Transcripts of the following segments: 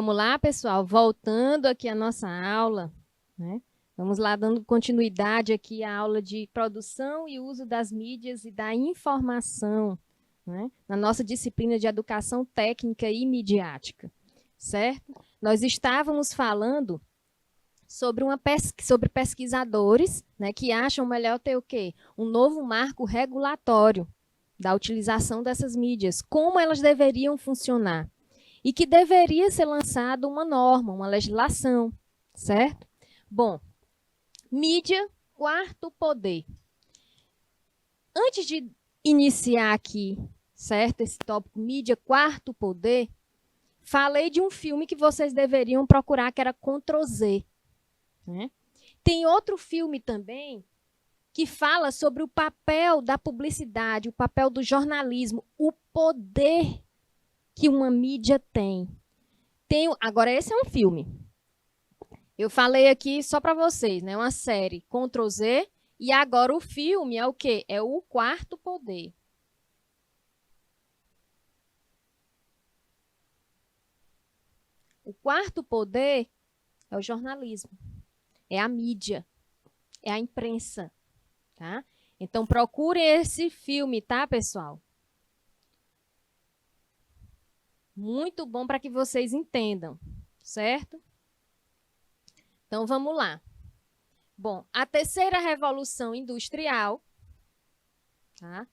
Vamos lá, pessoal, voltando aqui à nossa aula, né? Vamos lá, dando continuidade aqui à aula de produção e uso das mídias e da informação, né? Na nossa disciplina de educação técnica e midiática, certo? Nós estávamos falando sobre pesquisadores, né, que acham melhor ter o quê? Um novo marco regulatório da utilização dessas mídias, como elas deveriam funcionar. E que deveria ser lançada uma norma, uma legislação, certo? Bom, mídia, quarto poder. Antes de iniciar aqui, certo, esse tópico mídia, quarto poder, falei de um filme que vocês deveriam procurar, que era Ctrl+Z. Né? Tem outro filme também que fala sobre o papel da publicidade, o papel do jornalismo, o poder que uma mídia tem. Agora, esse é um filme. Eu falei aqui só para vocês, né? Uma série Ctrl+Z, e agora o filme é o quê? É o quarto poder. O quarto poder é o jornalismo, é a mídia, é a imprensa, tá? Então, procurem esse filme, tá, pessoal? Muito bom para que vocês entendam, certo? Então, vamos lá. Bom, a terceira revolução industrial, tá?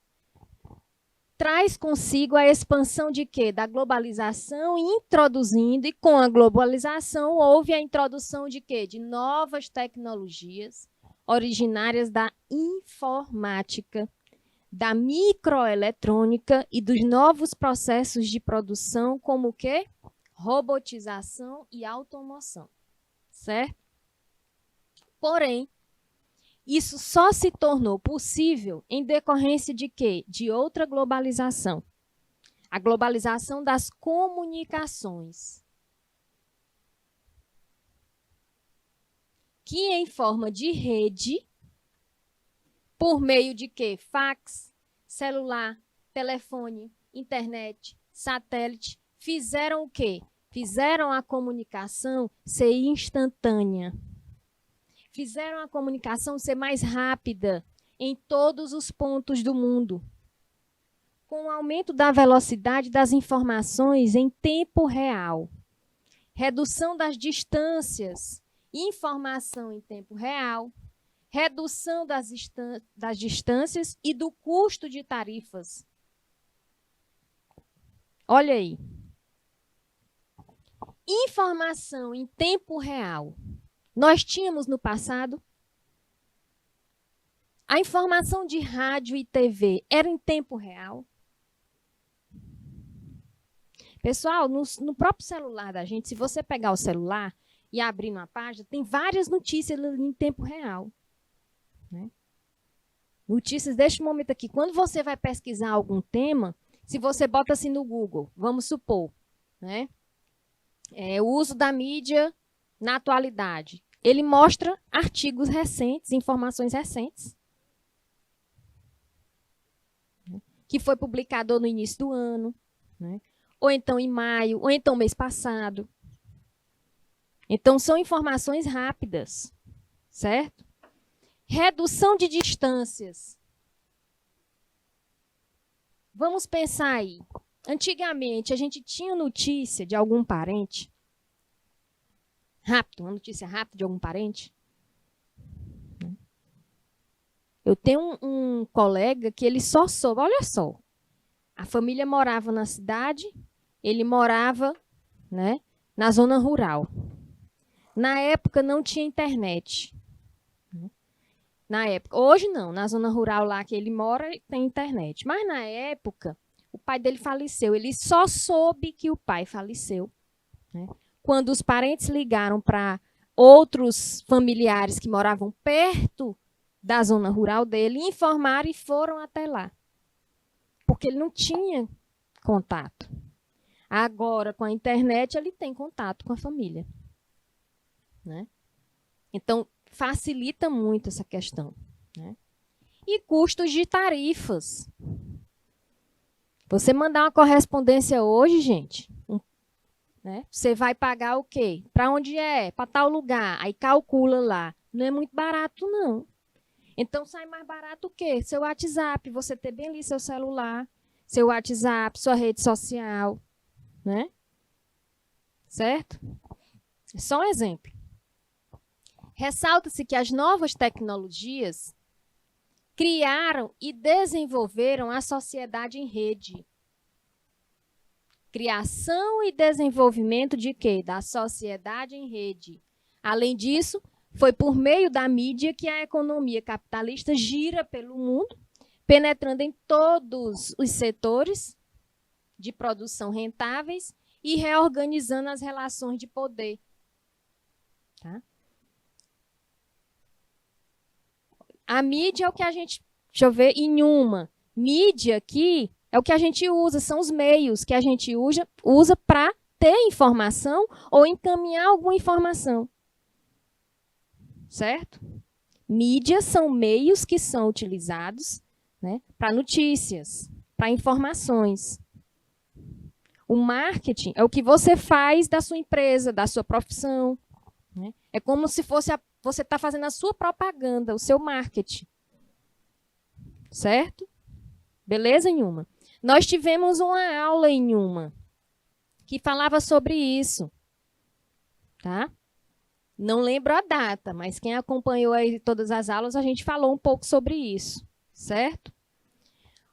Traz consigo a expansão de quê? Da globalização, introduzindo, e com a globalização houve a introdução de quê? De novas tecnologias originárias da informática, da microeletrônica e dos novos processos de produção, como o quê? Robotização e automação, certo? Porém, isso só se tornou possível em decorrência de quê? De outra globalização. A globalização das comunicações. Que em forma de rede, por meio de quê? Fax, celular, telefone, internet, satélite, fizeram o quê? Fizeram a comunicação ser instantânea. Fizeram a comunicação ser mais rápida em todos os pontos do mundo. Com o aumento da velocidade das informações em tempo real, redução das distâncias, informação em tempo real, redução das distâncias e do custo de tarifas. Olha aí. Informação em tempo real. Nós tínhamos no passado. A informação de rádio e TV era em tempo real. Pessoal, no próprio celular da gente, se você pegar o celular e abrir uma página, tem várias notícias ali em tempo real. Né? Notícias deste momento aqui. Quando você vai pesquisar algum tema, se você bota assim no Google, vamos supor, né? O uso da mídia na atualidade. Ele mostra artigos recentes, informações recentes, né? Que foi publicado no início do ano, né? Ou então em maio, ou então mês passado. Então, são informações rápidas, certo? Redução de distâncias. Vamos pensar aí. Antigamente, a gente tinha notícia de algum parente. Rápido, uma notícia rápida de algum parente. Eu tenho um colega que ele só soube, olha só. A família morava na cidade, ele morava, né, na zona rural. Na época não tinha internet. Na época, hoje não, na zona rural lá que ele mora tem internet. Mas na época, o pai dele faleceu. Ele só soube que o pai faleceu, né? Quando os parentes ligaram para outros familiares que moravam perto da zona rural dele, informaram e foram até lá. Porque ele não tinha contato. Agora, com a internet, ele tem contato com a família. Né? Então, facilita muito essa questão. Né? E custos de tarifas. Você mandar uma correspondência hoje, gente, né? Você vai pagar o quê? Para onde é? Para tal lugar. Aí calcula lá. Não é muito barato, não. Então, sai mais barato o quê? Seu WhatsApp, você ter bem ali seu celular, seu WhatsApp, sua rede social, né? Certo? É só um exemplo. Ressalta-se que as novas tecnologias criaram e desenvolveram a sociedade em rede. Criação e desenvolvimento de quê? Da sociedade em rede. Além disso, foi por meio da mídia que a economia capitalista gira pelo mundo, penetrando em todos os setores de produção rentáveis e reorganizando as relações de poder. Tá? A mídia é o que a gente... Deixa eu ver, em uma. Mídia aqui é o que a gente usa, são os meios que a gente usa para ter informação ou encaminhar alguma informação. Certo? Mídias são meios que são utilizados, né, para notícias, para informações. O marketing é o que você faz da sua empresa, da sua profissão. Né? É como se fosse você está fazendo a sua propaganda, o seu marketing. Certo? Beleza, Inhuma? Nós tivemos uma aula em Inhuma que falava sobre isso. Tá? Não lembro a data, mas quem acompanhou aí todas as aulas, a gente falou um pouco sobre isso, certo?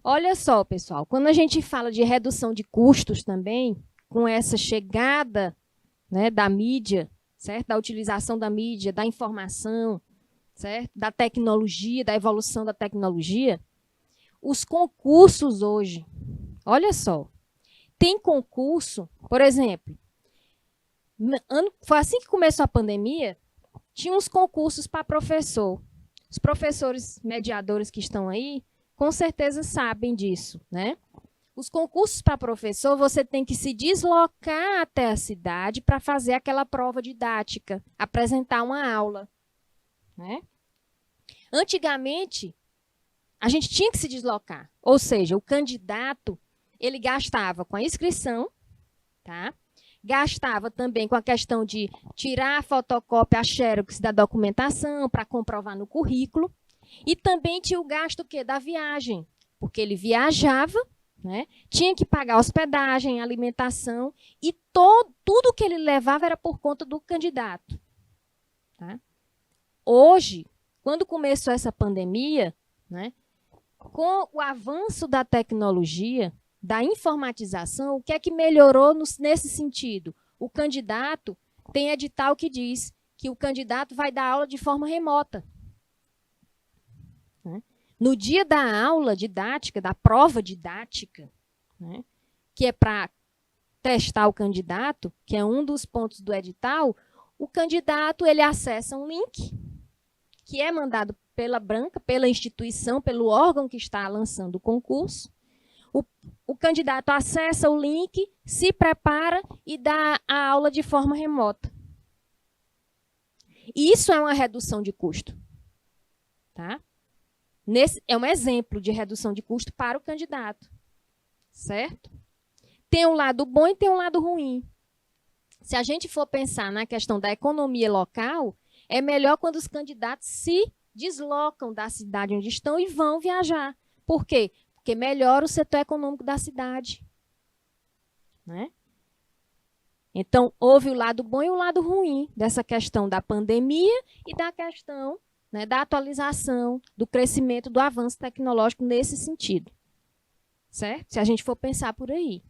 Olha só, pessoal, quando a gente fala de redução de custos também, com essa chegada, né, da mídia, certo? Da utilização da mídia, da informação, certo? Da tecnologia, da evolução da tecnologia, os concursos hoje, olha só, tem concurso, por exemplo, foi assim que começou a pandemia, tinha uns concursos para professor. Os professores mediadores que estão aí, com certeza sabem disso, né? Os concursos para professor, você tem que se deslocar até a cidade para fazer aquela prova didática, apresentar uma aula, né? Antigamente, a gente tinha que se deslocar, ou seja, o candidato, ele gastava com a inscrição, tá? Gastava também com a questão de tirar a fotocópia, a xerox da documentação para comprovar no currículo. E também tinha o gasto o quê? Da viagem, porque ele viajava, né? Tinha que pagar hospedagem, alimentação, e tudo que ele levava era por conta do candidato. Tá? Hoje, quando começou essa pandemia, né, com o avanço da tecnologia, da informatização, o que é que melhorou nesse sentido? O candidato tem edital que diz que o candidato vai dar aula de forma remota. Né? No dia da aula didática, da prova didática, né, que é para testar o candidato, que é um dos pontos do edital, o candidato ele acessa um link que é mandado pela banca, pela instituição, pelo órgão que está lançando o concurso. O candidato acessa o link, se prepara e dá a aula de forma remota. Isso é uma redução de custo. Tá? É um exemplo de redução de custo para o candidato. Certo? Tem um lado bom e tem um lado ruim. Se a gente for pensar na questão da economia local, é melhor quando os candidatos se deslocam da cidade onde estão e vão viajar. Por quê? Porque melhora o setor econômico da cidade. Né? Então, houve o lado bom e o lado ruim dessa questão da pandemia e da questão, né, da atualização, do crescimento, do avanço tecnológico nesse sentido. Certo? Se a gente for pensar por aí.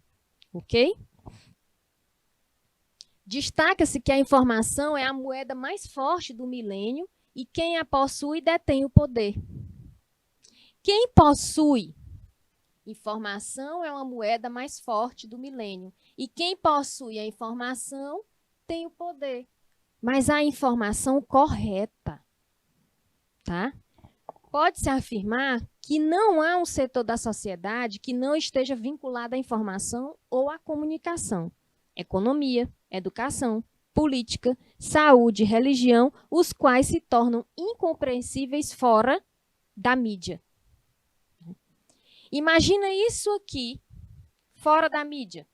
Ok? Destaca-se que a informação é a moeda mais forte do milênio e quem a possui detém o poder. Quem possui informação é uma moeda mais forte do milênio. E quem possui a informação tem o poder. Mas a informação correta. Tá? Pode-se afirmar que não há um setor da sociedade que não esteja vinculado à informação ou à comunicação. Economia, educação, política, saúde, religião, os quais se tornam incompreensíveis fora da mídia. Imagina isso aqui, fora da mídia.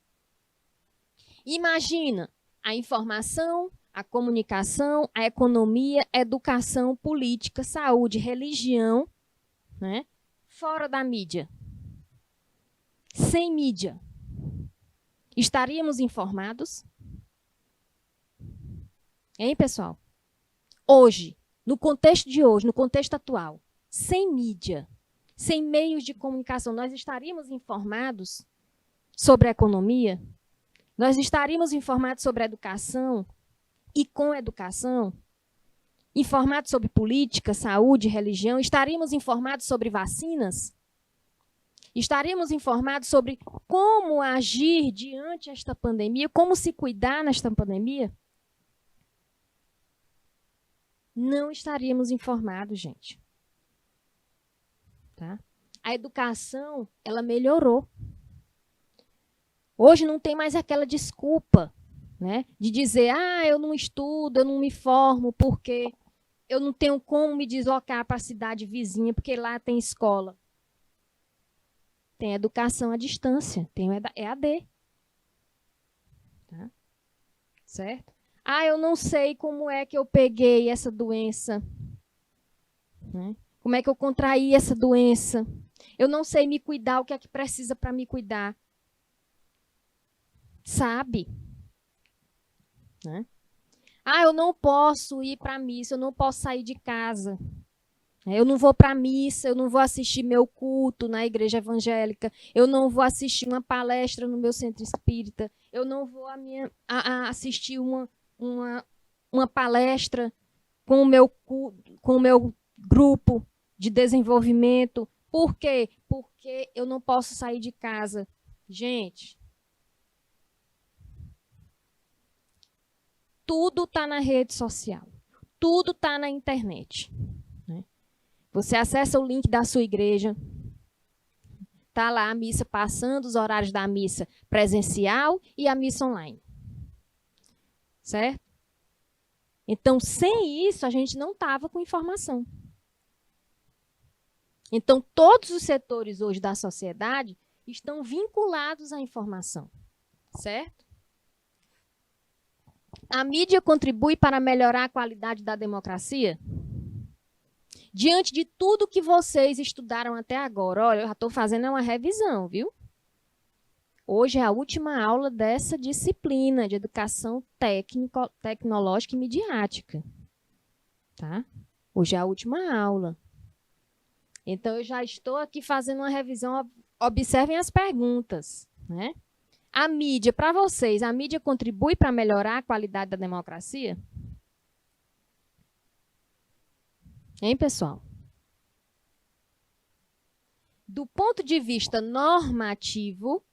Imagina a informação, a comunicação, a economia, a educação, política, saúde, religião, né? Fora da mídia. Sem mídia. Estaríamos informados? Hein, pessoal? Hoje, no contexto de hoje, no contexto atual, sem mídia, sem meios de comunicação, nós estaríamos informados sobre a economia? Nós estaríamos informados sobre a educação e com a educação? Informados sobre política, saúde, religião? Estaríamos informados sobre vacinas? Estaríamos informados sobre como agir diante desta pandemia, como se cuidar nesta pandemia? Não estaríamos informados, gente. Tá? A educação, ela melhorou. Hoje não tem mais aquela desculpa, né, de dizer, eu não estudo, eu não me formo, porque eu não tenho como me deslocar para a cidade vizinha, porque lá tem escola. Tem educação à distância, tem o EAD. Tá? Certo? Eu não sei como é que eu peguei essa doença. Né? Como é que eu contraí essa doença? Eu não sei me cuidar, o que é que precisa para me cuidar? Sabe? Né? Eu não posso ir para a missa, eu não posso sair de casa. Eu não vou para a missa, eu não vou assistir meu culto na igreja evangélica, eu não vou assistir uma palestra no meu centro espírita, eu não vou assistir uma palestra com o meu grupo de desenvolvimento. Por quê? Porque eu não posso sair de casa. Gente, tudo está na rede social, tudo está na internet. Né? Você acessa o link da sua igreja, está lá a missa passando, os horários da missa presencial e a missa online. Certo? Então, sem isso, a gente não estava com informação. Então, todos os setores hoje da sociedade estão vinculados à informação. Certo? A mídia contribui para melhorar a qualidade da democracia? Diante de tudo que vocês estudaram até agora, olha, eu já estou fazendo uma revisão, viu? Hoje é a última aula dessa disciplina de educação tecnológica e midiática. Tá? Hoje é a última aula. Então, eu já estou aqui fazendo uma revisão. Observem as perguntas. Né? A mídia, para vocês, a mídia contribui para melhorar a qualidade da democracia? Hein, pessoal? Do ponto de vista normativo,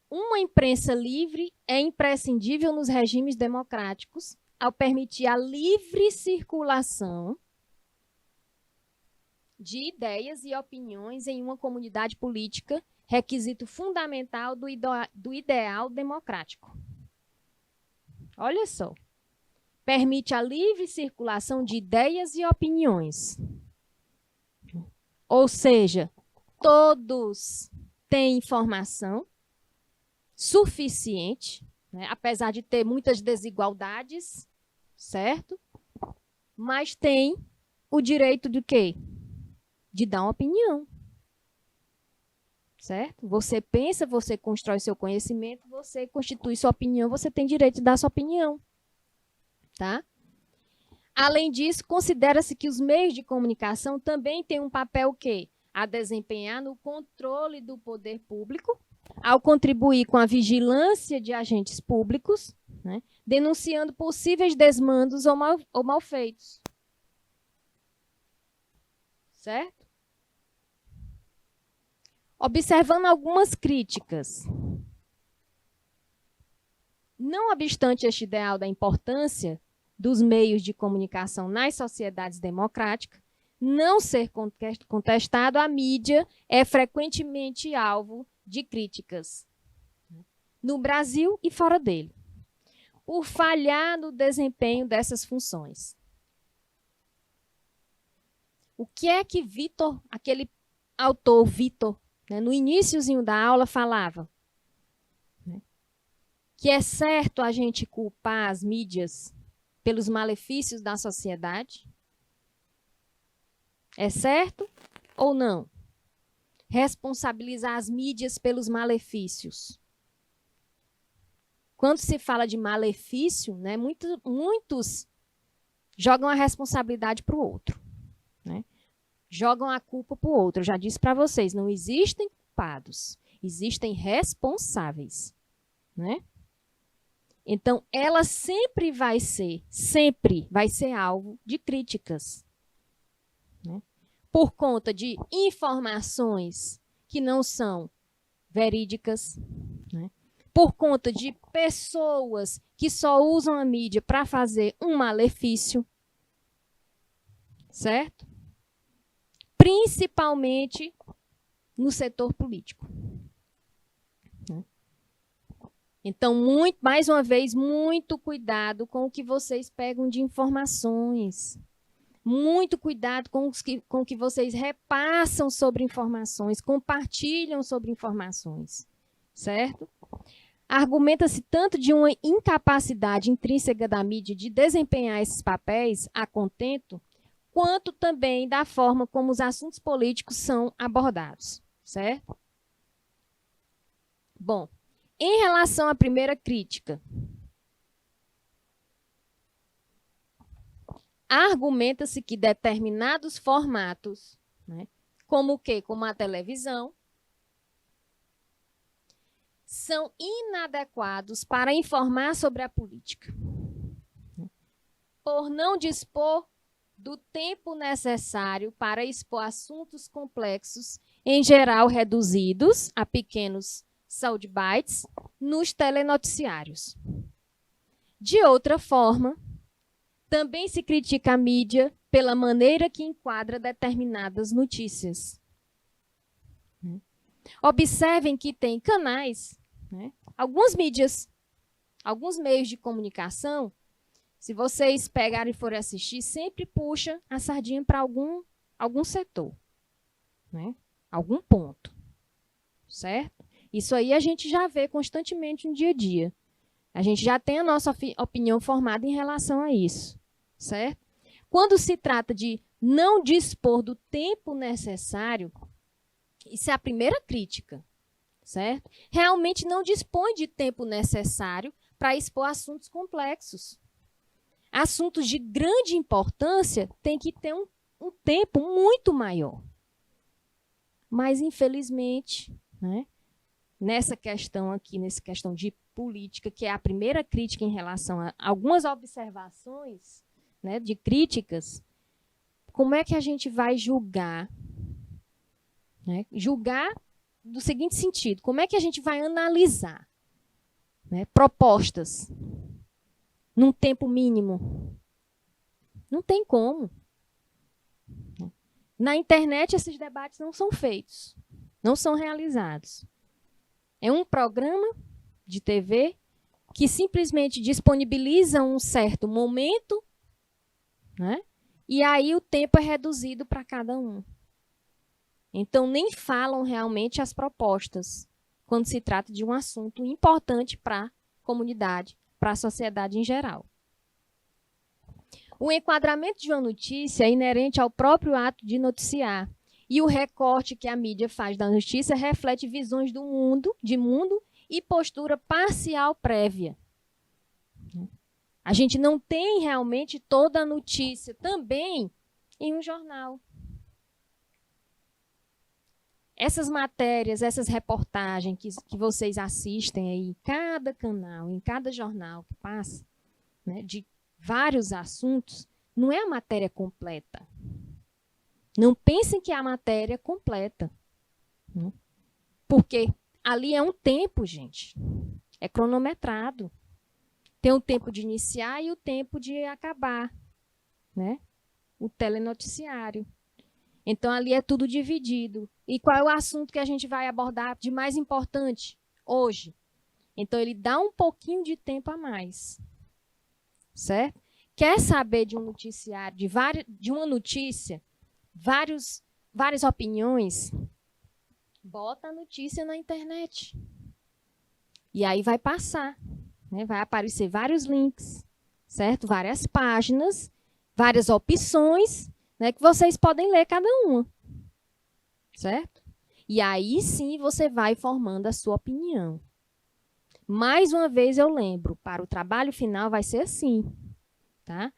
uma imprensa livre é imprescindível nos regimes democráticos ao permitir a livre circulação de ideias e opiniões em uma comunidade política, requisito fundamental do ideal democrático. Olha só. Permite a livre circulação de ideias e opiniões. Ou seja, todos têm informação suficiente, né, apesar de ter muitas desigualdades, certo? Mas tem o direito de quê? De dar uma opinião. Certo? Você pensa, você constrói seu conhecimento, você constitui sua opinião, você tem direito de dar sua opinião. Tá? Além disso, considera-se que os meios de comunicação também têm um papel que a desempenhar no controle do poder público, ao contribuir com a vigilância de agentes públicos, né, denunciando possíveis desmandos ou malfeitos. Certo? Observando algumas críticas. Não obstante este ideal da importância dos meios de comunicação nas sociedades democráticas, não ser contestado, a mídia é frequentemente alvo de críticas no Brasil e fora dele, por falhar no desempenho dessas funções. O que é que aquele autor Vitor né, no iniciozinho da aula falava, né, que é certo a gente culpar as mídias pelos malefícios da sociedade? É certo ou não? Responsabilizar as mídias pelos malefícios. Quando se fala de malefício, né, muitos jogam a responsabilidade para o outro, né? Jogam a culpa para o outro. Eu já disse para vocês, não existem culpados, existem responsáveis, né? Então, ela sempre vai ser alvo de críticas, né? Por conta de informações que não são verídicas, né? Por conta de pessoas que só usam a mídia para fazer um malefício, certo? Principalmente no setor político. Então, mais uma vez, muito cuidado com o que vocês pegam de informações. Muito cuidado com o que vocês repassam sobre informações, compartilham sobre informações, certo? Argumenta-se tanto de uma incapacidade intrínseca da mídia de desempenhar esses papéis a contento, quanto também da forma como os assuntos políticos são abordados, certo? Bom, em relação à primeira crítica, argumenta-se que determinados formatos, né, como o quê? Como a televisão, são inadequados para informar sobre a política, por não dispor do tempo necessário para expor assuntos complexos, em geral reduzidos a pequenos soundbites, nos telenoticiários. De outra forma, também se critica a mídia pela maneira que enquadra determinadas notícias. Observem que tem canais, né? Algumas mídias, alguns meios de comunicação, se vocês pegarem e forem assistir, sempre puxa a sardinha para algum setor, né? Algum ponto, certo? Isso aí a gente já vê constantemente no dia a dia. A gente já tem a nossa opinião formada em relação a isso, certo? Quando se trata de não dispor do tempo necessário, isso é a primeira crítica, certo? Realmente não dispõe de tempo necessário para expor assuntos complexos. Assuntos de grande importância têm que ter um tempo muito maior. Mas, infelizmente, né, nessa questão aqui, nessa questão de política, que é a primeira crítica em relação a algumas observações, né, de críticas, como é que a gente vai julgar? Né? Julgar do seguinte sentido, como é que a gente vai analisar, né, propostas num tempo mínimo? Não tem como. Na internet, esses debates não são feitos, não são realizados. É um programa de TV que simplesmente disponibiliza um certo momento, né? E aí o tempo é reduzido para cada um. Então, nem falam realmente as propostas quando se trata de um assunto importante para a comunidade, para a sociedade em geral. O enquadramento de uma notícia é inerente ao próprio ato de noticiar, e o recorte que a mídia faz da notícia reflete visões de mundo e postura parcial prévia. A gente não tem realmente toda a notícia também em um jornal. Essas matérias, essas reportagens que vocês assistem aí em cada canal, em cada jornal que passa, né, de vários assuntos, não é a matéria completa. Não pensem que é a matéria completa. Né? Porque ali é um tempo, gente. É cronometrado. Tem o tempo de iniciar e o tempo de acabar, né? O telenoticiário. Então, ali é tudo dividido. E qual é o assunto que a gente vai abordar de mais importante hoje? Então, ele dá um pouquinho de tempo a mais. Certo? Quer saber de um noticiário, de uma notícia, várias opiniões, Bota a notícia na internet. E aí vai passar, né? Vai aparecer vários links, certo? Várias páginas, várias opções, né, que vocês podem ler cada uma, certo? E aí sim você vai formando a sua opinião. Mais uma vez eu lembro, para o trabalho final vai ser assim, tá?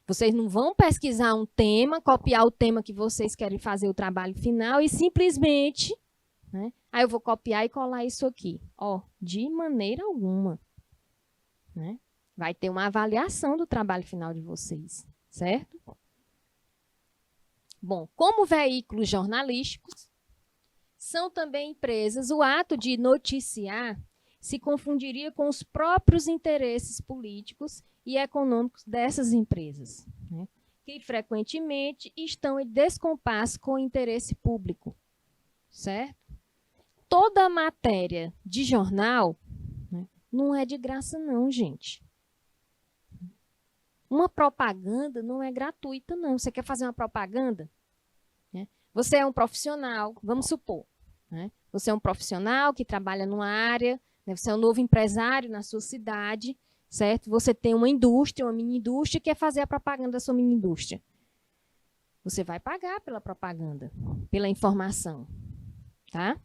Vocês não vão pesquisar um tema, copiar o tema que vocês querem fazer o trabalho final e simplesmente, né, aí eu vou copiar e colar isso aqui. Ó, de maneira alguma, né? Vai ter uma avaliação do trabalho final de vocês, certo? Bom, como veículos jornalísticos, são também empresas, o ato de noticiar se confundiria com os próprios interesses políticos e econômicos dessas empresas, né, que frequentemente estão em descompasso com o interesse público, certo? Toda matéria de jornal, né, não é de graça não, gente. Uma propaganda não é gratuita não. Você quer fazer uma propaganda? Né? Você é um profissional, vamos supor, né? Você é um profissional que trabalha numa área, né? Você é um novo empresário na sua cidade, certo? Você tem uma indústria, uma mini indústria, e quer fazer a propaganda da sua mini indústria. Você vai pagar pela propaganda, pela informação, tá?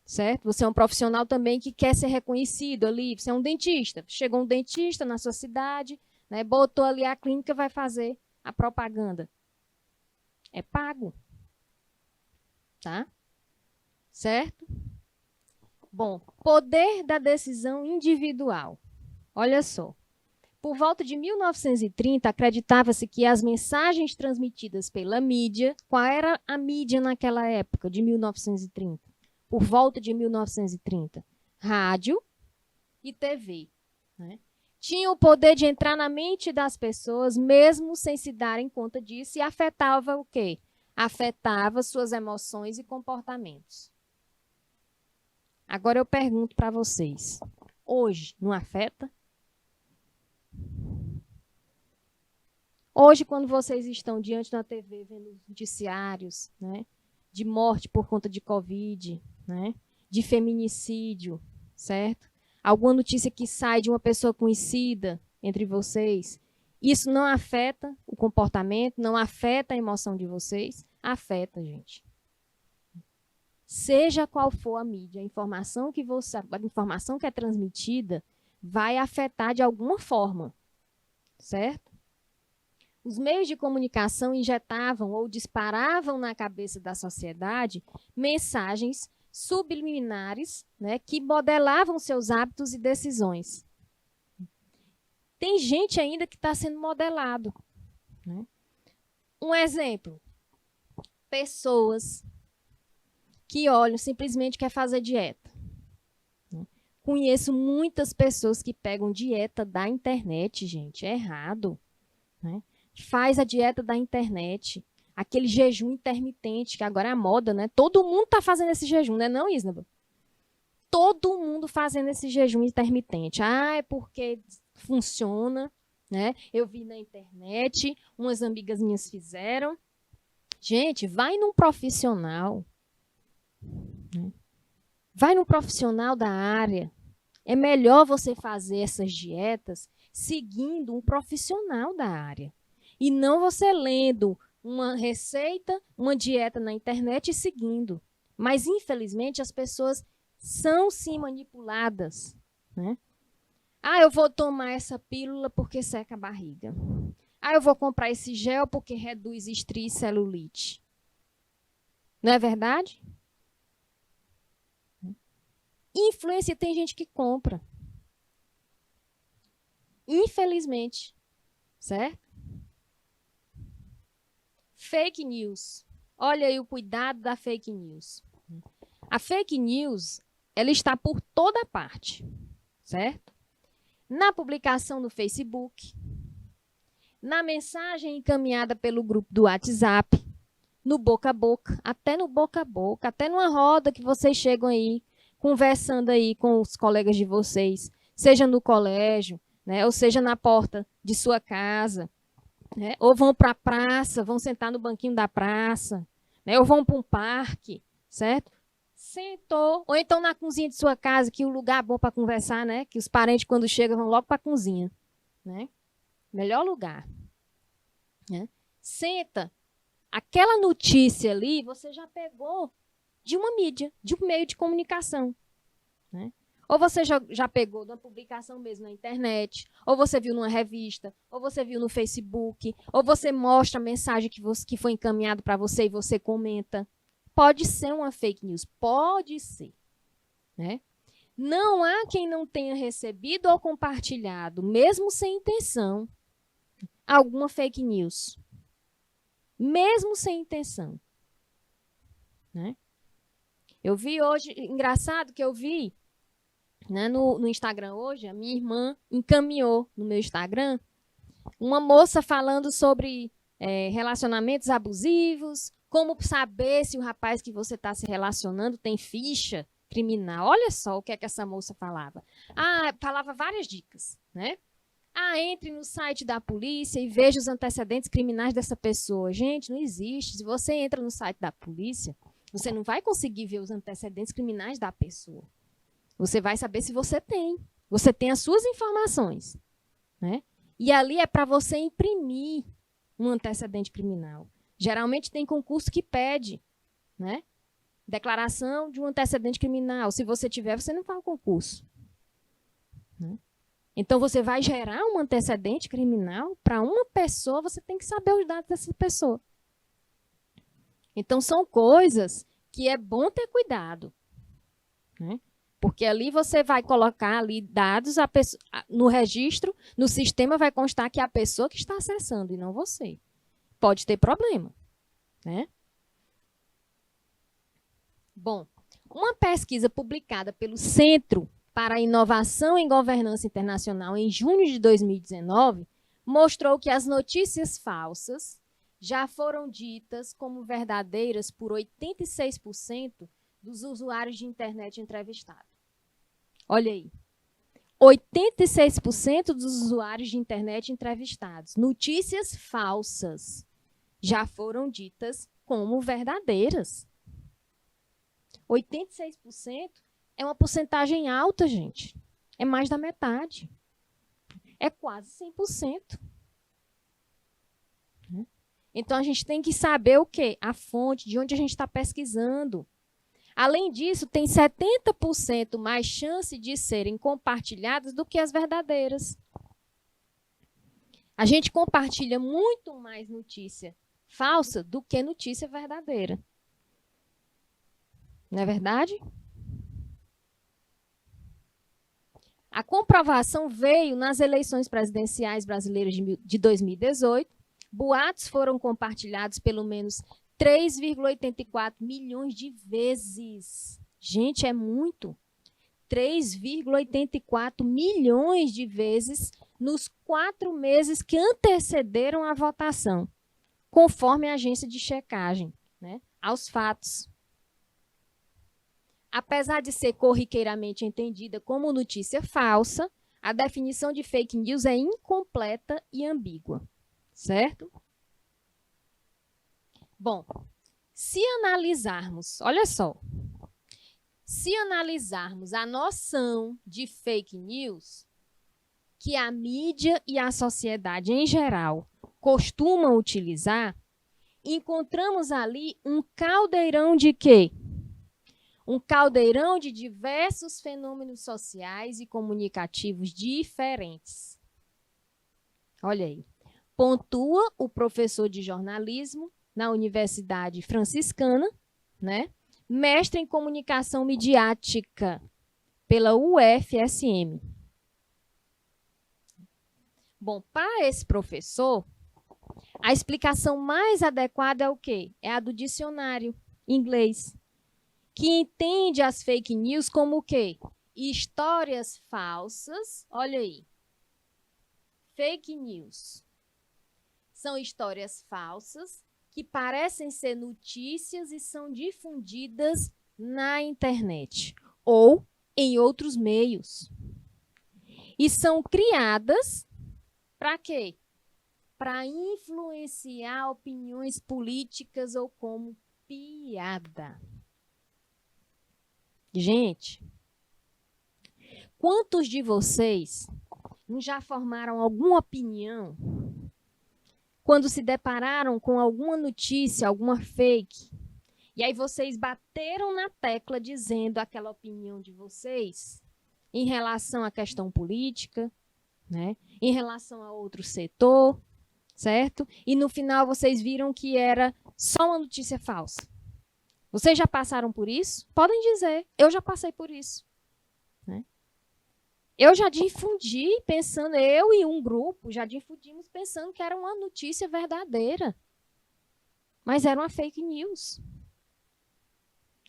Certo? Você é um profissional também que quer ser reconhecido ali, você é um dentista, chegou um dentista na sua cidade, né? Botou ali a clínica, vai fazer a propaganda. É pago, tá? Certo? Bom, poder da decisão individual. Olha só. Por volta de 1930, acreditava-se que as mensagens transmitidas pela mídia, qual era a mídia naquela época, de 1930? Por volta de 1930, rádio e TV, né? Tinham o poder de entrar na mente das pessoas, mesmo sem se darem conta disso, e afetava o quê? Afetava suas emoções e comportamentos. Agora eu pergunto para vocês, hoje não afeta? Hoje, quando vocês estão diante da TV vendo os noticiários, né, de morte por conta de Covid, né, de feminicídio, certo? Alguma notícia que sai de uma pessoa conhecida entre vocês, isso não afeta o comportamento, não afeta a emoção de vocês? Afeta, gente. Seja qual for a mídia, a informação que é transmitida vai afetar de alguma forma, certo? Os meios de comunicação injetavam ou disparavam na cabeça da sociedade mensagens subliminares, né, que modelavam seus hábitos e decisões. Tem gente ainda que está sendo modelado, né? Um exemplo, pessoas que olham, simplesmente quer fazer dieta. Conheço muitas pessoas que pegam dieta da internet, gente, é errado, né? Faz a dieta da internet, aquele jejum intermitente, que agora é a moda, né? Todo mundo está fazendo esse jejum, né, não, Isnaba? Todo mundo fazendo esse jejum intermitente. Ah, é porque funciona, né? Eu vi na internet, umas amigas minhas fizeram. Gente, vai num profissional, né? Vai num profissional da área. É melhor você fazer essas dietas seguindo um profissional da área. E não você lendo uma receita, uma dieta na internet e seguindo. Mas, infelizmente, as pessoas são, sim, manipuladas, né? Ah, eu vou tomar essa pílula porque seca a barriga. Ah, eu vou comprar esse gel porque reduz estria e celulite. Não é verdade? Influência tem gente que compra. Infelizmente. Certo? Fake news. Olha aí o cuidado da fake news. A fake news, ela está por toda parte. Certo? Na publicação no Facebook, na mensagem encaminhada pelo grupo do WhatsApp, no boca a boca, até numa roda que vocês chegam aí, conversando aí com os colegas de vocês, seja no colégio, né, ou seja na porta de sua casa, né, ou vão para a praça, vão sentar no banquinho da praça, né, ou vão para um parque, certo? sentou, ou então na cozinha de sua casa, que é o lugar bom para conversar, né? Que os parentes, quando chegam, vão logo para a cozinha, né? Melhor lugar, né? Senta. Aquela notícia ali, você já pegou de uma mídia, de um meio de comunicação, né? Ou você já pegou de uma publicação mesmo na internet, ou você viu numa revista, ou você viu no Facebook, ou você mostra a mensagem que foi encaminhado para você e você comenta. Pode ser uma fake news, pode ser, né? Não há quem não tenha recebido ou compartilhado, mesmo sem intenção, alguma fake news. Mesmo sem intenção, né? Eu vi hoje, engraçado que eu vi, né, no Instagram hoje, a minha irmã encaminhou no meu Instagram uma moça falando sobre relacionamentos abusivos, como saber se o rapaz que você está se relacionando tem ficha criminal. Olha só o que é que essa moça falava. Ah, falava várias dicas, né? Ah, entre no site da polícia e veja os antecedentes criminais dessa pessoa. Gente, não existe. Se você entra no site da polícia, você não vai conseguir ver os antecedentes criminais da pessoa. Você vai saber se você tem. Você tem as suas informações, né? E ali é para você imprimir um antecedente criminal. Geralmente tem concurso que pede, né? Declaração de um antecedente criminal. Se você tiver, você não faz o concurso, né? Então, você vai gerar um antecedente criminal para uma pessoa, você tem que saber os dados dessa pessoa. Então, são coisas que é bom ter cuidado, né? Porque ali você vai colocar ali dados, no registro, no sistema vai constar que é a pessoa que está acessando e não você. Pode ter problema, né? Bom, uma pesquisa publicada pelo Centro para a Inovação em Governança Internacional em junho de 2019 mostrou que as notícias falsas já foram ditas como verdadeiras por 86% dos usuários de internet entrevistados. Olha aí, 86% dos usuários de internet entrevistados. Notícias falsas já foram ditas como verdadeiras. 86% é uma porcentagem alta, gente. É mais da metade. É quase 100%. Então, a gente tem que saber o quê? A fonte, de onde a gente está pesquisando. Além disso, tem 70% mais chance de serem compartilhadas do que as verdadeiras. A gente compartilha muito mais notícia falsa do que notícia verdadeira. Não é verdade? A comprovação veio nas eleições presidenciais brasileiras de 2018. Boatos foram compartilhados pelo menos 3,84 milhões de vezes. Gente, é muito. 3,84 milhões de vezes nos 4 meses que antecederam a votação, conforme a agência de checagem, né, aos fatos. Apesar de ser corriqueiramente entendida como notícia falsa, a definição de fake news é incompleta e ambígua, certo? Bom, se analisarmos, olha só, se analisarmos a noção de fake news, que a mídia e a sociedade em geral costumam utilizar, encontramos ali um caldeirão de quê? Um caldeirão de diversos fenômenos sociais e comunicativos diferentes. Olha aí. Pontua o professor de jornalismo na Universidade Franciscana, né? Mestre em comunicação midiática pela UFSM. Bom, para esse professor, a explicação mais adequada é o quê? É a do dicionário inglês, que entende as fake news como o quê? Histórias falsas, olha aí. Fake news são histórias falsas que parecem ser notícias e são difundidas na internet ou em outros meios. E são criadas para quê? Para influenciar opiniões políticas ou como piada. Gente, quantos de vocês já formaram alguma opinião quando se depararam com alguma notícia, alguma fake, e aí vocês bateram na tecla dizendo aquela opinião de vocês em relação à questão política, né? Em relação a outro setor, certo? E no final vocês viram que era só uma notícia falsa. Vocês já passaram por isso? Podem dizer, eu já passei por isso. Né? Eu já difundi pensando, eu e um grupo já difundimos pensando que era uma notícia verdadeira. Mas era uma fake news.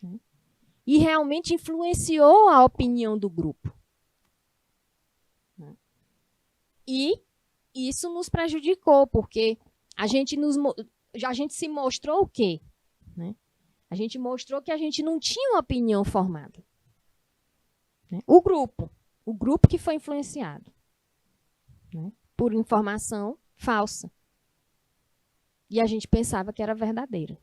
Né? E realmente influenciou a opinião do grupo. Né? E isso nos prejudicou, porque a gente se mostrou o quê? Né? A gente mostrou que a gente não tinha uma opinião formada. Né? O grupo que foi influenciado, né? Por informação falsa. E a gente pensava que era verdadeira.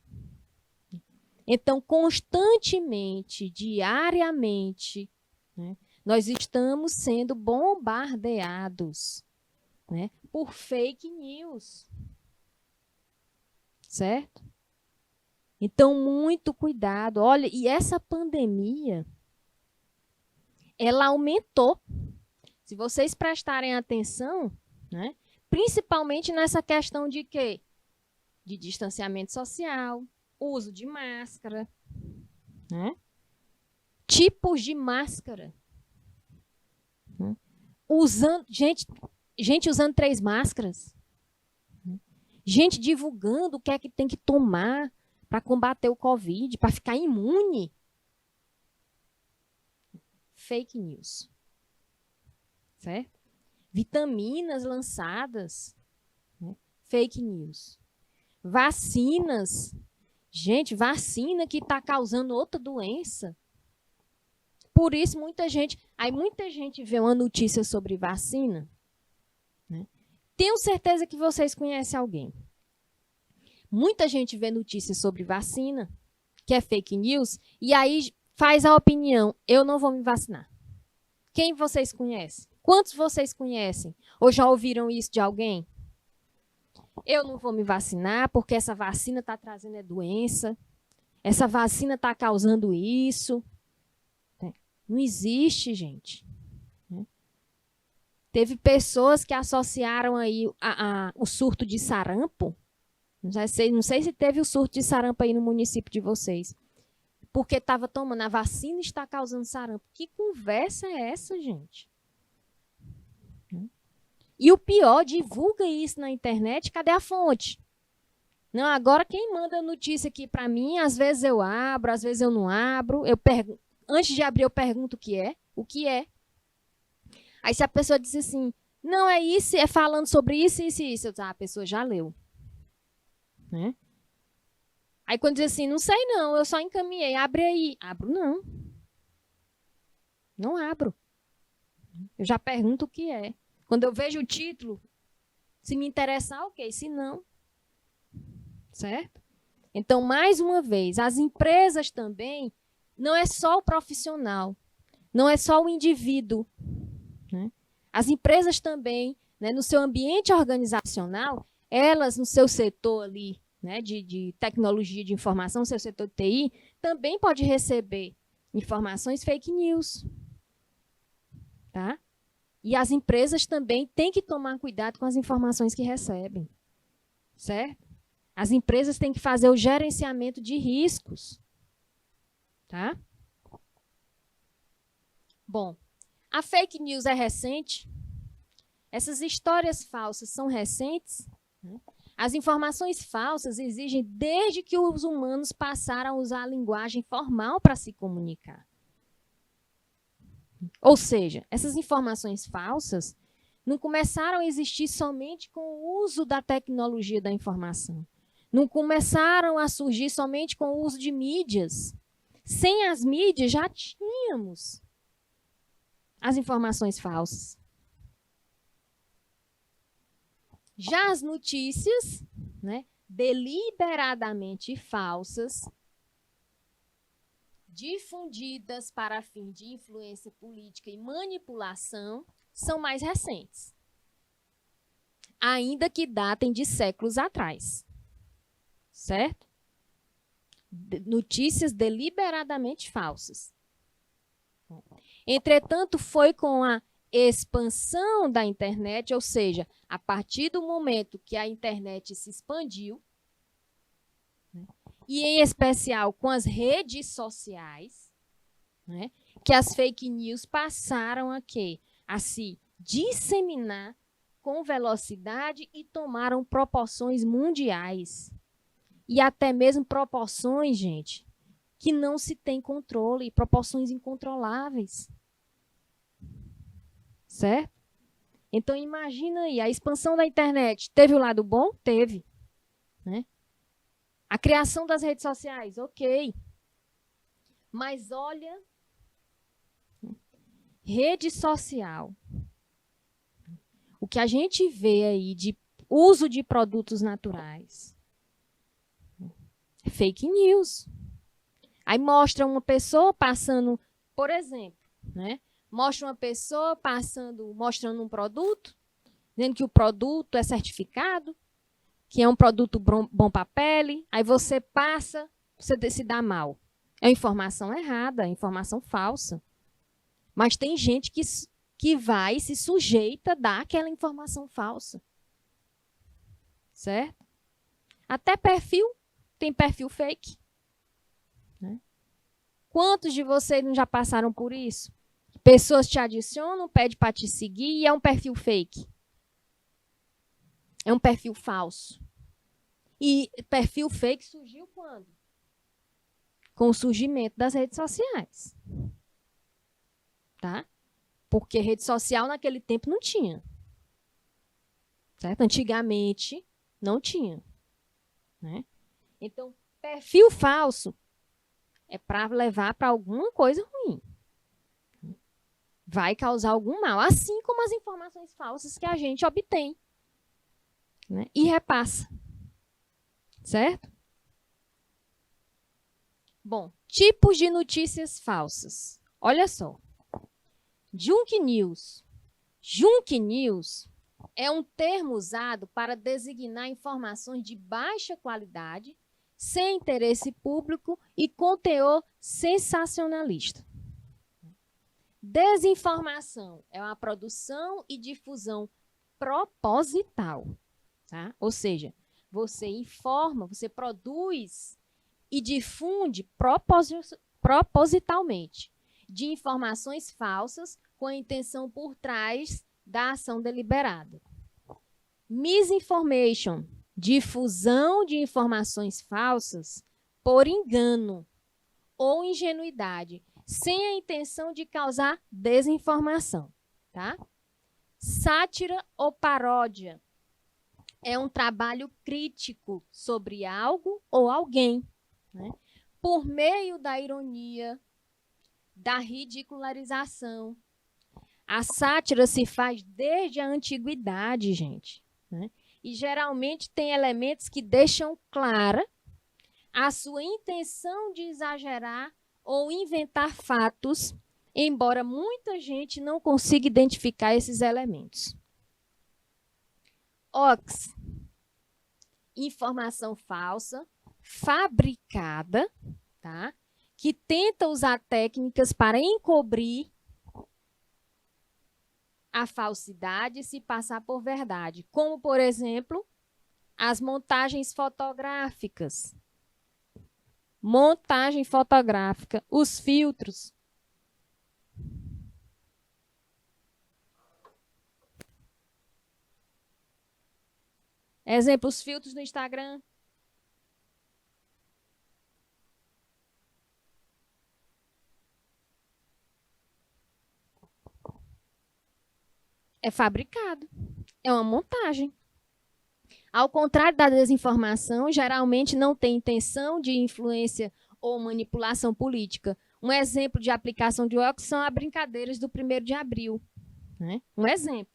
Então, constantemente, diariamente, né, nós estamos sendo bombardeados, né, por fake news. Certo? Então, muito cuidado. Olha, e essa pandemia, ela aumentou. Se vocês prestarem atenção, né, principalmente nessa questão de quê? De distanciamento social, uso de máscara, né? Tipos de máscara. Né? Gente usando 3 máscaras. Gente divulgando o que é que tem que tomar para combater o Covid, para ficar imune. Fake news. Certo? Vitaminas lançadas. Né? Fake news. Vacinas. Gente, vacina que está causando outra doença. Por isso, muita gente vê uma notícia sobre vacina. Né? Tenho certeza que vocês conhecem alguém. Muita gente vê notícias sobre vacina, que é fake news, e aí faz a opinião, eu não vou me vacinar. Quem vocês conhecem? Quantos vocês conhecem? Ou já ouviram isso de alguém? Eu não vou me vacinar porque essa vacina está trazendo doença, essa vacina está causando isso. Não existe, gente. Teve pessoas que associaram aí o surto de sarampo. Não sei se teve o surto de sarampo aí no município de vocês. Porque estava tomando a vacina e está causando sarampo. Que conversa é essa, gente? E o pior, divulga isso na internet, cadê a fonte? Não, agora quem manda notícia aqui para mim, às vezes eu abro, às vezes eu não abro. Antes de abrir, eu pergunto o que é. O que é? Aí se a pessoa diz assim, não, é isso, é falando sobre isso, isso e isso. Eu digo, a pessoa já leu. Né? Aí quando diz assim, não sei não, eu só encaminhei, abre aí. Abro não. Não abro. Eu já pergunto o que é. Quando eu vejo o título, se me interessar, ok. Se não, certo? Então, mais uma vez, as empresas também, não é só o profissional, não é só o indivíduo. Né? As empresas também, né, no seu ambiente organizacional, elas no seu setor ali, né, de tecnologia de informação, seu setor de TI, também pode receber informações fake news. Tá? E as empresas também têm que tomar cuidado com as informações que recebem. Certo? As empresas têm que fazer o gerenciamento de riscos. Tá? Bom, a fake news é recente. Essas histórias falsas são recentes. Né? As informações falsas exigem desde que os humanos passaram a usar a linguagem formal para se comunicar. Ou seja, essas informações falsas não começaram a existir somente com o uso da tecnologia da informação. Não começaram a surgir somente com o uso de mídias. Sem as mídias, já tínhamos as informações falsas. Já as notícias, né, deliberadamente falsas, difundidas para fim de influência política e manipulação são mais recentes, ainda que datem de séculos atrás, certo? Notícias deliberadamente falsas. Entretanto, foi com a expansão da internet, ou seja, a partir do momento que a internet se expandiu, né, e em especial com as redes sociais, né, que as fake news passaram a se disseminar com velocidade e tomaram proporções mundiais. E até mesmo proporções, gente, que não se tem controle, proporções incontroláveis. Certo? Então, imagina aí, a expansão da internet. Teve o lado bom? Teve. Né? A criação das redes sociais? Ok. Mas olha, rede social. O que a gente vê aí de uso de produtos naturais. Fake news. Aí mostra uma pessoa passando, por exemplo, né? Mostra uma pessoa mostrando um produto, dizendo que o produto é certificado, que é um produto bom para a pele, aí você passa, você se dá mal. É informação errada, é informação falsa. Mas tem gente que vai se sujeita a dar aquela informação falsa. Certo? Até tem perfil fake. Né? Quantos de vocês não já passaram por isso? Pessoas te adicionam, pedem para te seguir e é um perfil fake. É um perfil falso. E perfil fake surgiu quando? Com o surgimento das redes sociais. Tá? Porque rede social naquele tempo não tinha. Certo? Antigamente não tinha. Né? Então, perfil falso é para levar para alguma coisa ruim. Vai causar algum mal, assim como as informações falsas que a gente obtém, né, e repassa. Certo? Bom, tipos de notícias falsas. Olha só. Junk News. Junk News é um termo usado para designar informações de baixa qualidade, sem interesse público e com teor sensacionalista. Desinformação é uma produção e difusão proposital, tá? Ou seja, você informa, você produz e difunde propositalmente de informações falsas com a intenção por trás da ação deliberada. Misinformation, difusão de informações falsas por engano ou ingenuidade, sem a intenção de causar desinformação, tá? Sátira ou paródia é um trabalho crítico sobre algo ou alguém, né? Por meio da ironia, da ridicularização. A sátira se faz desde a antiguidade, gente, né? E geralmente tem elementos que deixam clara a sua intenção de exagerar ou inventar fatos, embora muita gente não consiga identificar esses elementos. Hoax, informação falsa, fabricada, tá? Que tenta usar técnicas para encobrir a falsidade e se passar por verdade, como, por exemplo, as montagens fotográficas. Montagem fotográfica, os filtros. Exemplo, os filtros no Instagram. É fabricado. É uma montagem. Ao contrário da desinformação, geralmente não tem intenção de influência ou manipulação política. Um exemplo de aplicação de hoax são as brincadeiras do 1º de abril. Né? Um exemplo.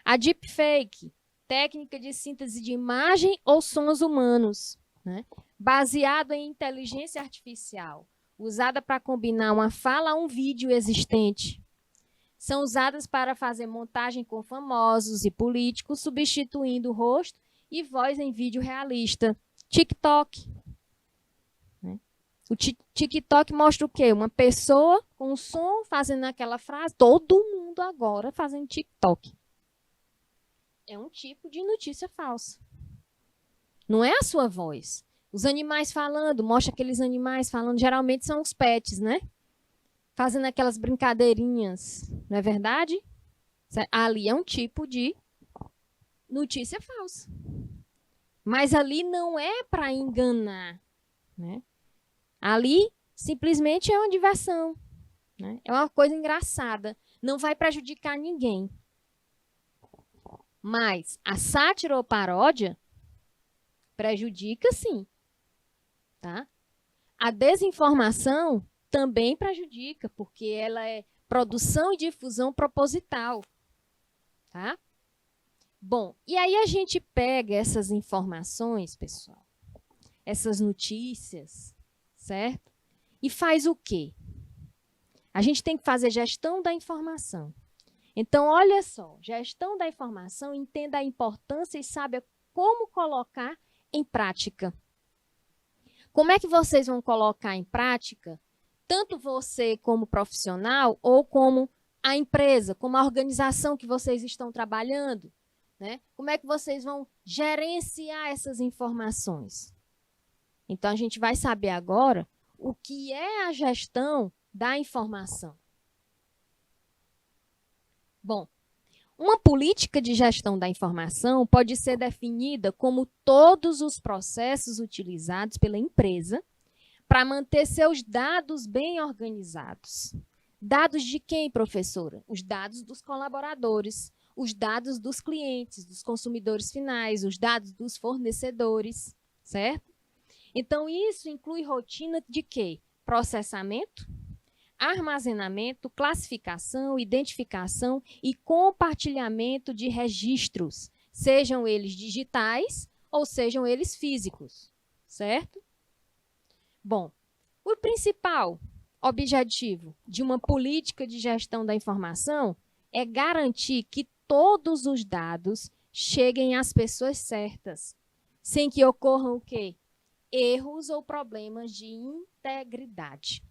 A deepfake, técnica de síntese de imagem ou sons humanos, né? Baseado em inteligência artificial, usada para combinar uma fala a um vídeo existente. São usadas para fazer montagem com famosos e políticos, substituindo o rosto e voz em vídeo realista. TikTok. O TikTok mostra o quê? Uma pessoa com som fazendo aquela frase. Todo mundo agora fazendo TikTok. É um tipo de notícia falsa. Não é a sua voz. Os animais falando, mostra aqueles animais falando, geralmente são os pets, né? Fazendo aquelas brincadeirinhas, não é verdade? Ali é um tipo de notícia falsa. Mas ali não é para enganar, né? Ali simplesmente é uma diversão, né? É uma coisa engraçada, não vai prejudicar ninguém. Mas a sátira ou paródia prejudica, sim, tá? A desinformação também prejudica, porque ela é produção e difusão proposital, tá? Bom, e aí a gente pega essas informações, pessoal, essas notícias, certo? E faz o quê? A gente tem que fazer gestão da informação. Então, olha só, gestão da informação, entenda a importância e saiba como colocar em prática. Como é que vocês vão colocar em prática, tanto você como profissional ou como a empresa, como a organização que vocês estão trabalhando, né? Como é que vocês vão gerenciar essas informações? Então, a gente vai saber agora o que é a gestão da informação. Bom, uma política de gestão da informação pode ser definida como todos os processos utilizados pela empresa para manter seus dados bem organizados. Dados de quem, professora? Os dados dos colaboradores, os dados dos clientes, dos consumidores finais, os dados dos fornecedores, certo? Então, isso inclui rotina de quê? Processamento, armazenamento, classificação, identificação e compartilhamento de registros, sejam eles digitais ou sejam eles físicos, certo? Bom, o principal objetivo de uma política de gestão da informação é garantir que todos os dados cheguem às pessoas certas, sem que ocorram o quê? Erros ou problemas de integridade.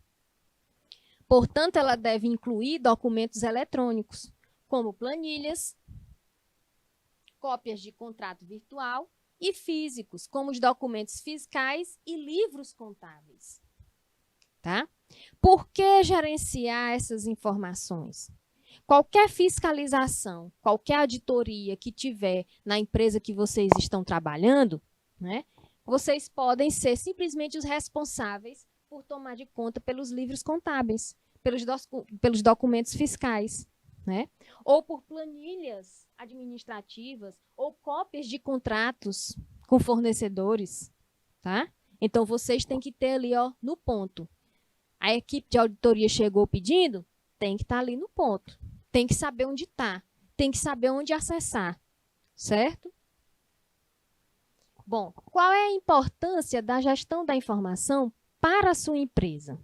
Portanto, ela deve incluir documentos eletrônicos, como planilhas, cópias de contrato virtual e físicos, como os documentos fiscais e livros contábeis. Tá? Por que gerenciar essas informações? Qualquer fiscalização, qualquer auditoria que tiver na empresa que vocês estão trabalhando, né, vocês podem ser simplesmente os responsáveis por tomar de conta pelos livros contábeis, pelos documentos fiscais, né? Ou por planilhas administrativas ou cópias de contratos com fornecedores, tá? Então, vocês têm que ter ali, ó, no ponto. A equipe de auditoria chegou pedindo, tem que estar ali no ponto. Tem que saber onde está, tem que saber onde acessar, certo? Bom, qual é a importância da gestão da informação para a sua empresa?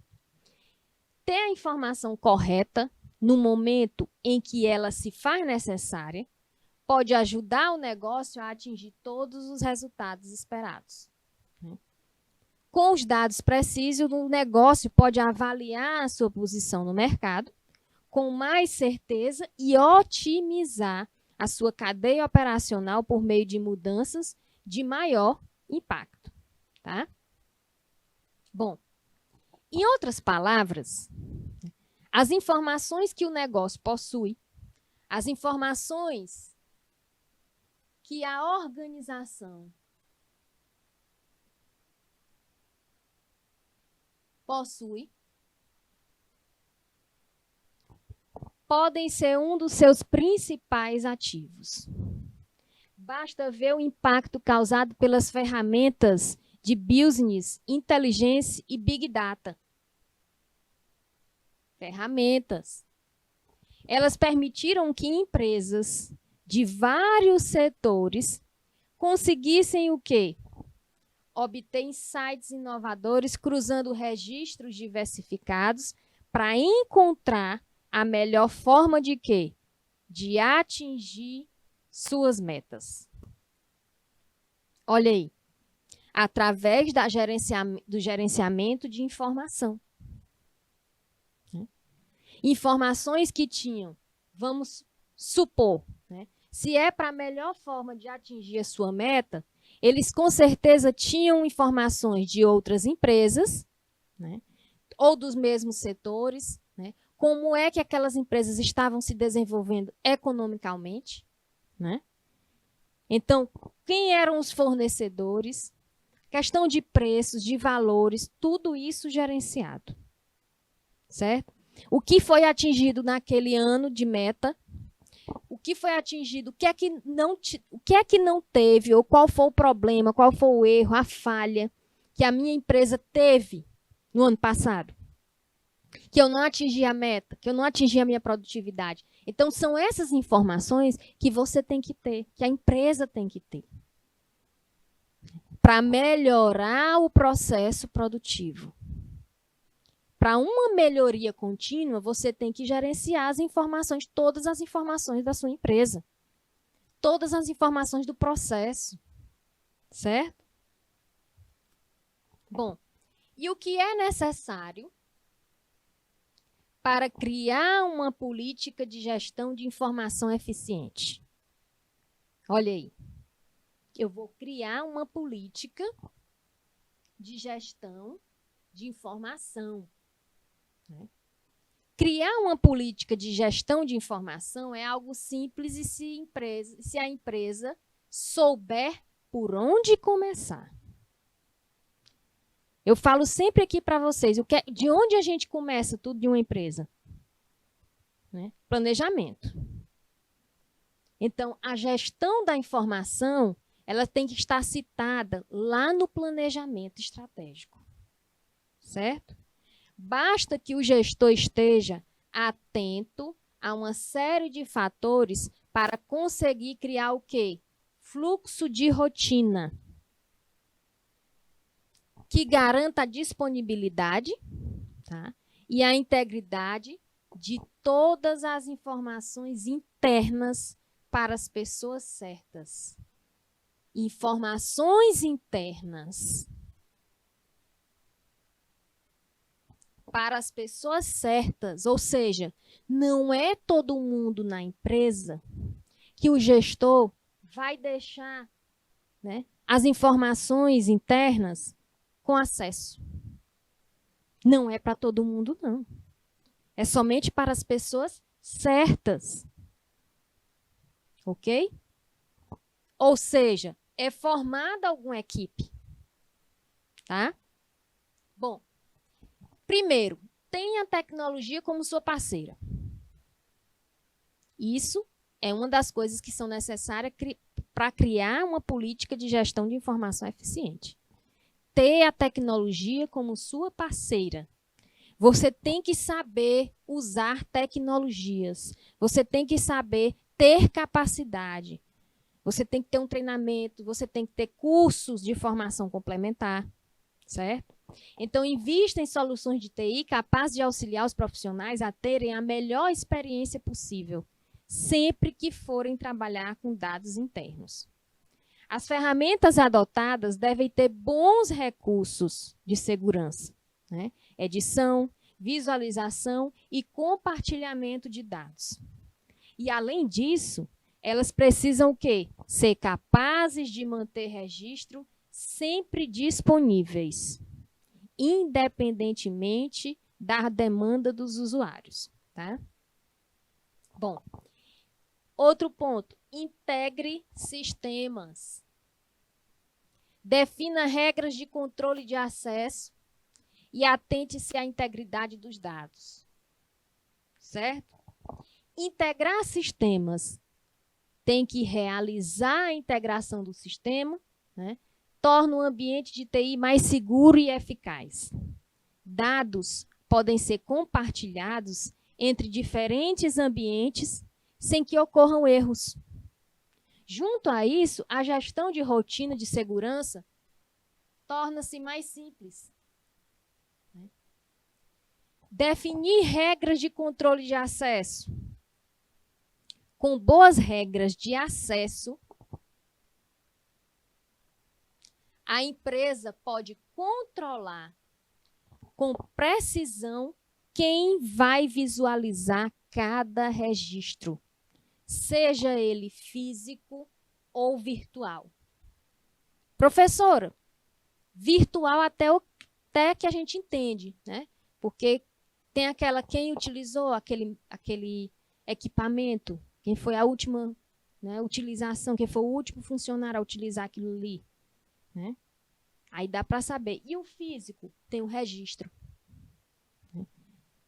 Ter a informação correta no momento em que ela se faz necessária pode ajudar o negócio a atingir todos os resultados esperados. Com os dados precisos, o negócio pode avaliar a sua posição no mercado com mais certeza e otimizar a sua cadeia operacional por meio de mudanças de maior impacto, tá? Bom, em outras palavras, as informações que o negócio possui, as informações que a organização possui, podem ser um dos seus principais ativos. Basta ver o impacto causado pelas ferramentas de business, inteligência e big data. Ferramentas. Elas permitiram que empresas de vários setores conseguissem o quê? obter insights inovadores, cruzando registros diversificados para encontrar a melhor forma de quê? De atingir suas metas. Olha aí. Através do gerenciamento de informação. Informações que tinham, vamos supor, né? Se é para a melhor forma de atingir a sua meta, eles com certeza tinham informações de outras empresas, né? Ou dos mesmos setores, né? Como é que aquelas empresas estavam se desenvolvendo economicamente, né? Então, quem eram os fornecedores, questão de preços, de valores, tudo isso gerenciado, certo? O que foi atingido naquele ano de meta, o que foi atingido, o que é que não teve, ou qual foi o problema, qual foi o erro, a falha que a minha empresa teve no ano passado, que eu não atingi a meta, que eu não atingi a minha produtividade. Então, são essas informações que você tem que ter, que a empresa tem que ter, para melhorar o processo produtivo. Para uma melhoria contínua, você tem que gerenciar as informações, todas as informações da sua empresa. Todas as informações do processo. Certo? Bom, e o que é necessário para criar uma política de gestão de informação eficiente? Olha aí. Eu vou criar uma política de gestão de informação. Criar uma política de gestão de informação é algo simples e se a empresa souber por onde começar. Eu falo sempre aqui para vocês, de onde a gente começa tudo de uma empresa? Né? Planejamento. Então, a gestão da informação, ela tem que estar citada lá no planejamento estratégico. Certo? Basta que o gestor esteja atento a uma série de fatores para conseguir criar o quê? Fluxo de rotina. Que garanta a disponibilidade, tá? E a integridade de todas as informações internas para as pessoas certas. Informações internas para as pessoas certas, ou seja, não é todo mundo na empresa que o gestor vai deixar, né, as informações internas com acesso. Não é para todo mundo, não. É somente para as pessoas certas. Ok? Ou seja, é formada alguma equipe. Tá? Bom, primeiro, tenha a tecnologia como sua parceira. Isso é uma das coisas que são necessárias para criar uma política de gestão de informação eficiente. Ter a tecnologia como sua parceira. Você tem que saber usar tecnologias. Você tem que saber ter capacidade. Você tem que ter um treinamento, você tem que ter cursos de formação complementar, certo? Então, invista em soluções de TI capazes de auxiliar os profissionais a terem a melhor experiência possível, sempre que forem trabalhar com dados internos. As ferramentas adotadas devem ter bons recursos de segurança, né? Edição, visualização e compartilhamento de dados. E, além disso, elas precisam o quê? Ser capazes de manter registro sempre disponíveis, independentemente da demanda dos usuários. Tá? Bom, outro ponto, integre sistemas. Defina regras de controle de acesso e atente-se à integridade dos dados. Certo? Integrar sistemas tem que realizar a integração do sistema, né? Torna o ambiente de TI mais seguro e eficaz. Dados podem ser compartilhados entre diferentes ambientes sem que ocorram erros. Junto a isso, a gestão de rotina de segurança torna-se mais simples. Definir regras de controle de acesso. Com boas regras de acesso, a empresa pode controlar com precisão quem vai visualizar cada registro, seja ele físico ou virtual. Professora, virtual até que a gente entende, né? Porque tem quem utilizou aquele equipamento, quem foi a última, né, utilização, quem foi o último funcionário a utilizar aquilo ali, né? Aí dá para saber. E o físico tem o registro.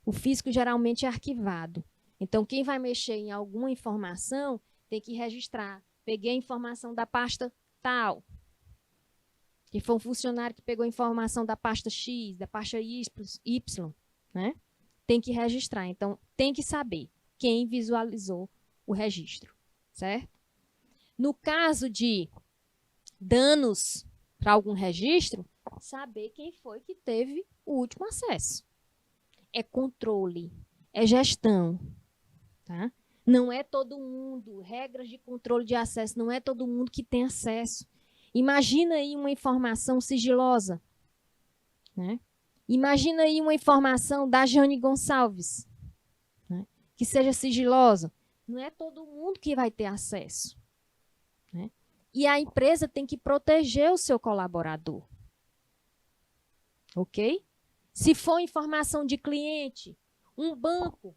O físico geralmente é arquivado. Então, quem vai mexer em alguma informação tem que registrar. Peguei a informação da pasta tal. Que foi um funcionário que pegou a informação da pasta X, da pasta Y, né? Tem que registrar. Então, tem que saber quem visualizou o registro, certo? No caso de danos para algum registro, saber quem foi que teve o último acesso. É controle, é gestão, tá? Não é todo mundo, regras de controle de acesso, não é todo mundo que tem acesso. Imagina aí uma informação sigilosa, né? Imagina aí uma informação da Jane Gonçalves, né? Que seja sigilosa. Não é todo mundo que vai ter acesso, né? E a empresa tem que proteger o seu colaborador. Ok? Se for informação de cliente, um banco,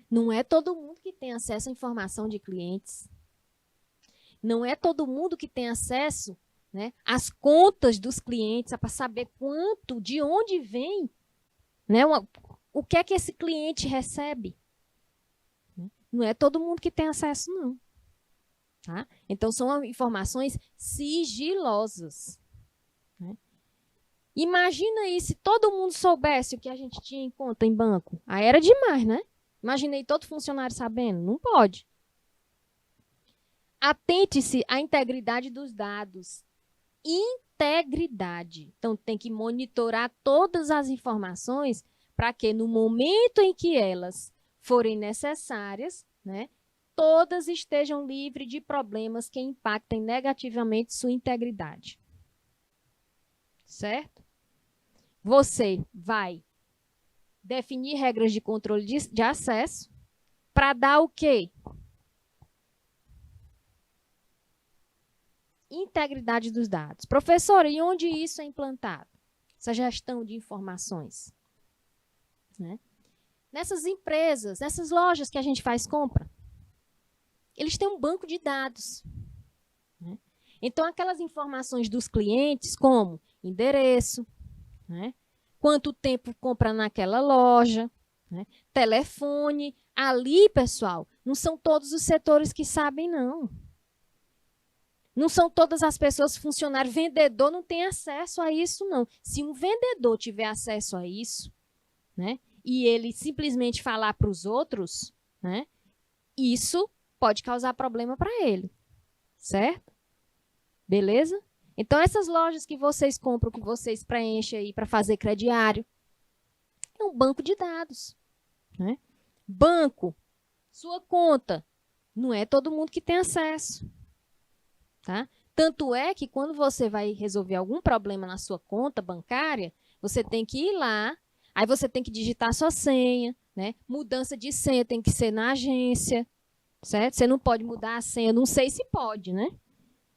não é todo mundo que tem acesso à informação de clientes. Não é todo mundo que tem acesso, né, às contas dos clientes, para saber quanto, de onde vem, né, o que é que esse cliente recebe. Não é todo mundo que tem acesso, não. Tá? Então, são informações sigilosas. Né? Imagina aí se todo mundo soubesse o que a gente tinha em conta em banco. Aí era demais, né? Imaginei todo funcionário sabendo. Não pode. Atente-se à integridade dos dados. Integridade. Então, tem que monitorar todas as informações para que, no momento em que elas forem necessárias, né, todas estejam livres de problemas que impactem negativamente sua integridade. Certo? Você vai definir regras de controle de acesso para dar o quê? Integridade dos dados. Professora, e onde isso é implantado? Essa gestão de informações. Né? Nessas empresas, nessas lojas que a gente faz compra, eles têm um banco de dados. Né? Então, aquelas informações dos clientes, como endereço, né? Quanto tempo compra naquela loja, né? Telefone. Ali, pessoal, não são todos os setores que sabem, não. Não são todas as pessoas, funcionário, vendedor não tem acesso a isso, não. Se um vendedor tiver acesso a isso, né, e ele simplesmente falar para os outros, né, isso pode causar problema para ele, certo? Beleza? Então, essas lojas que vocês compram, que vocês preenchem aí para fazer crediário, é um banco de dados. Né? Banco, sua conta, não é todo mundo que tem acesso. Tá? Tanto é que quando você vai resolver algum problema na sua conta bancária, você tem que ir lá, aí você tem que digitar sua senha, né? Mudança de senha tem que ser na agência, certo? Você não pode mudar a senha, não sei se pode, né?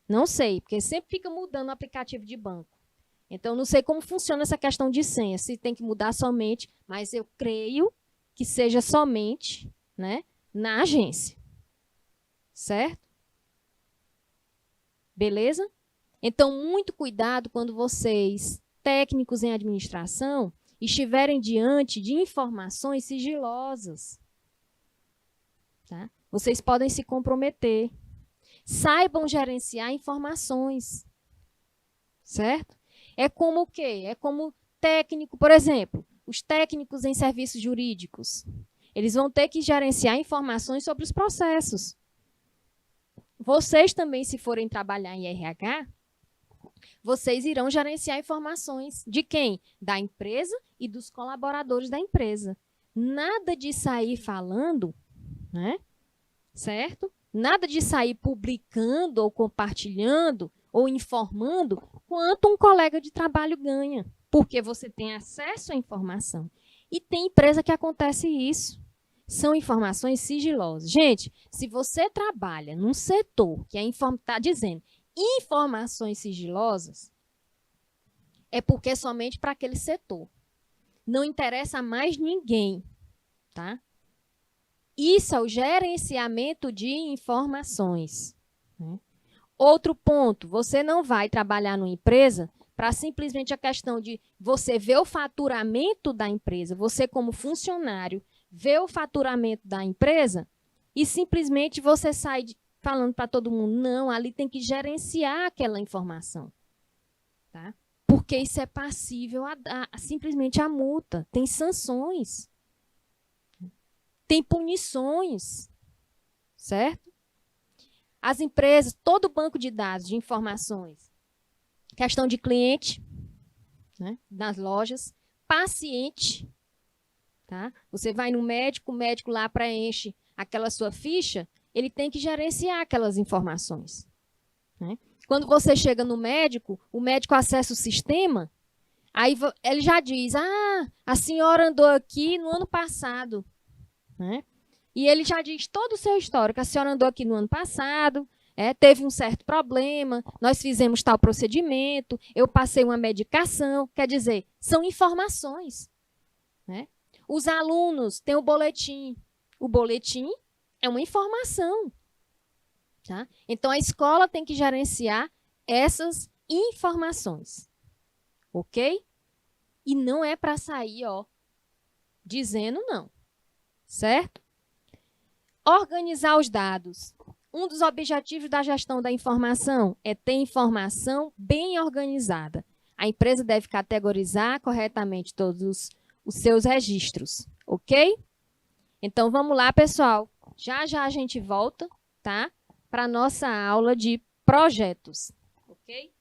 Não sei, porque sempre fica mudando o aplicativo de banco. Então, não sei como funciona essa questão de senha, se tem que mudar somente, mas eu creio que seja somente, né, na agência. Certo? Beleza? Então, muito cuidado quando vocês, técnicos em administração, estiverem diante de informações sigilosas. Tá? Vocês podem se comprometer. Saibam gerenciar informações. Certo? É como o quê? É como técnico, por exemplo, os técnicos em serviços jurídicos. Eles vão ter que gerenciar informações sobre os processos. Vocês também, se forem trabalhar em RH, vocês irão gerenciar informações de quem? Da empresa e dos colaboradores da empresa. Nada de sair falando, né? Certo? Nada de sair publicando ou compartilhando ou informando quanto um colega de trabalho ganha, porque você tem acesso à informação. E tem empresa que acontece isso. São informações sigilosas. Gente, se você trabalha num setor que está dizendo informações sigilosas, é porque é somente para aquele setor. Não interessa a mais ninguém, tá? Isso é o gerenciamento de informações, né? Outro ponto, você não vai trabalhar numa empresa para simplesmente a questão de você ver o faturamento da empresa, você como funcionário, ver o faturamento da empresa e simplesmente você sai falando para todo mundo, não, ali tem que gerenciar aquela informação, tá? Porque isso é passível simplesmente a multa, tem sanções, tem punições, certo? As empresas, todo banco de dados, de informações, questão de cliente, né, nas lojas, paciente, tá? Você vai no médico, o médico lá preenche aquela sua ficha, ele tem que gerenciar aquelas informações, né? Quando você chega no médico, o médico acessa o sistema, aí ele já diz, a senhora andou aqui no ano passado, né? E ele já diz todo o seu histórico. A senhora andou aqui no ano passado, teve um certo problema, nós fizemos tal procedimento, eu passei uma medicação. Quer dizer, são informações, né? Os alunos têm o boletim. O boletim é uma informação, tá? Então, a escola tem que gerenciar essas informações, ok? E não é para sair, dizendo não, certo? Organizar os dados. Um dos objetivos da gestão da informação é ter informação bem organizada. A empresa deve categorizar corretamente todos os seus registros, ok? Então, vamos lá, pessoal. Já já a gente volta, tá? Para a nossa aula de projetos, ok?